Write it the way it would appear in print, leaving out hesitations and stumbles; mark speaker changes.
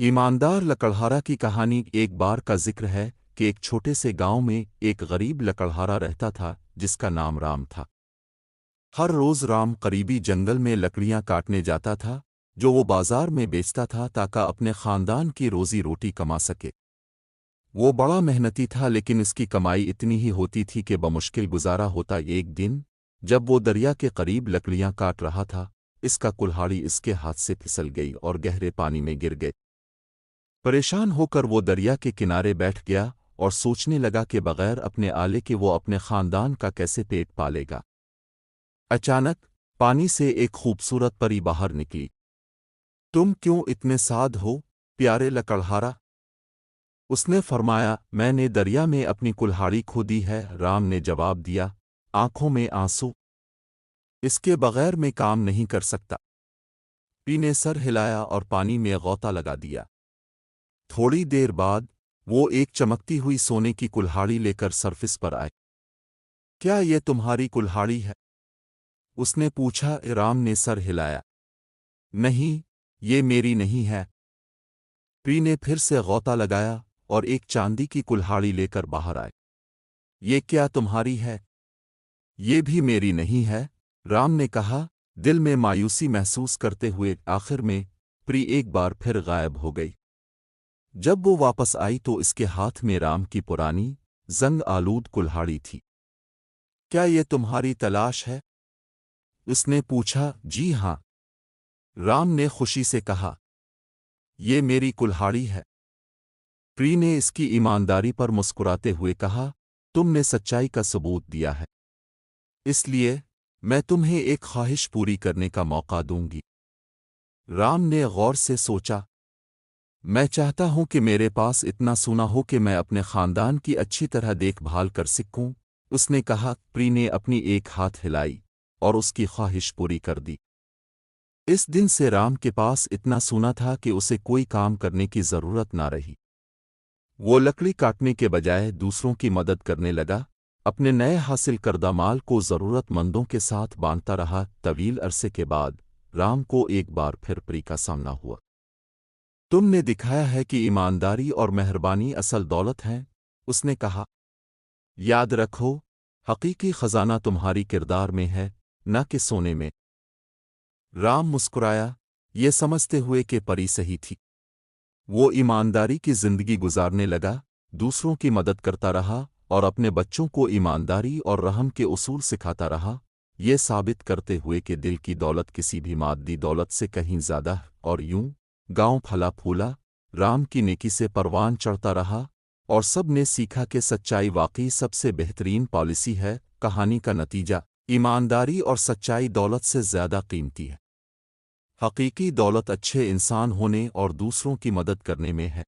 Speaker 1: ईमानदार लकड़हारा की कहानी। एक बार का जिक्र है कि एक छोटे से गांव में एक गरीब लकड़हारा रहता था जिसका नाम राम था। हर रोज राम करीबी जंगल में लकड़ियां काटने जाता था जो वो बाजार में बेचता था ताकि अपने खानदान की रोजी रोटी कमा सके। वो बड़ा मेहनती था लेकिन इसकी कमाई इतनी ही होती थी कि बमुश्किल गुजारा होता। एक दिन जब वो दरिया के करीब लकड़ियां काट रहा था, इसका कुल्हाड़ी इसके हाथ से फिसल गई और गहरे पानी में गिर गई। परेशान होकर वो दरिया के किनारे बैठ गया और सोचने लगा कि बगैर अपने आले के वो अपने खानदान का कैसे पेट पालेगा। अचानक पानी से एक खूबसूरत परी बाहर निकली। तुम क्यों इतने साध हो, प्यारे लकड़हारा? उसने फरमाया, मैंने दरिया में अपनी कुल्हाड़ी खो दी है। राम ने जवाब दिया, आंखों में आंसू, इसके बगैर मैं काम नहीं कर सकता। पी ने सर हिलाया और पानी में गौता लगा दिया। थोड़ी देर बाद वो एक चमकती हुई सोने की कुल्हाड़ी लेकर सरफिस पर आए। क्या ये तुम्हारी कुल्हाड़ी है? उसने पूछा। राम ने सर हिलाया, नहीं, ये मेरी नहीं है। पी ने फिर से गौता लगाया और एक चांदी की कुल्हाड़ी लेकर बाहर आए। ये क्या तुम्हारी है? ये भी मेरी नहीं है, राम ने कहा, दिल में मायूसी महसूस करते हुए। आखिर में प्री एक बार फिर गायब हो गई। जब वो वापस आई तो इसके हाथ में राम की पुरानी जंग आलूद कुल्हाड़ी थी। क्या ये तुम्हारी तलाश है? उसने पूछा। जी हाँ, राम ने खुशी से कहा, ये मेरी कुल्हाड़ी है। प्री ने इसकी ईमानदारी पर मुस्कुराते हुए कहा, तुमने सच्चाई का सबूत दिया है, इसलिए मैं तुम्हें एक ख्वाहिश पूरी करने का मौका दूंगी। राम ने गौर से सोचा, मैं चाहता हूं कि मेरे पास इतना सोना हो कि मैं अपने खानदान की अच्छी तरह देखभाल कर सकूं, उसने कहा। प्री ने अपनी एक हाथ हिलाई और उसकी ख्वाहिश पूरी कर दी। इस दिन से राम के पास इतना सोना था कि उसे कोई काम करने की जरूरत ना रही। वो लकड़ी काटने के बजाय दूसरों की मदद करने लगा, अपने नए हासिल करदा माल को जरूरतमंदों के साथ बांटता रहा। तवील अरसे के बाद राम को एक बार फिर प्री का सामना हुआ। तुमने दिखाया है कि ईमानदारी और मेहरबानी असल दौलत हैं, उसने कहा। याद रखो, हकीकी खजाना तुम्हारी किरदार में है, न कि सोने में। राम मुस्कुराया, ये समझते हुए कि परी सही थी। वो ईमानदारी की जिंदगी गुजारने लगा, दूसरों की मदद करता रहा और अपने बच्चों को ईमानदारी और रहम के उसूल सिखाता रहा, ये साबित करते हुए कि दिल की दौलत किसी भी मादी दौलत से कहीं ज्यादा है। और यूं गांव फला फूला, राम की नेकी से परवान चढ़ता रहा और सब ने सीखा कि सच्चाई वाकई सबसे बेहतरीन पॉलिसी है। कहानी का नतीजा, ईमानदारी और सच्चाई दौलत से ज्यादा कीमती है। हकीकी दौलत अच्छे इंसान होने और दूसरों की मदद करने में है।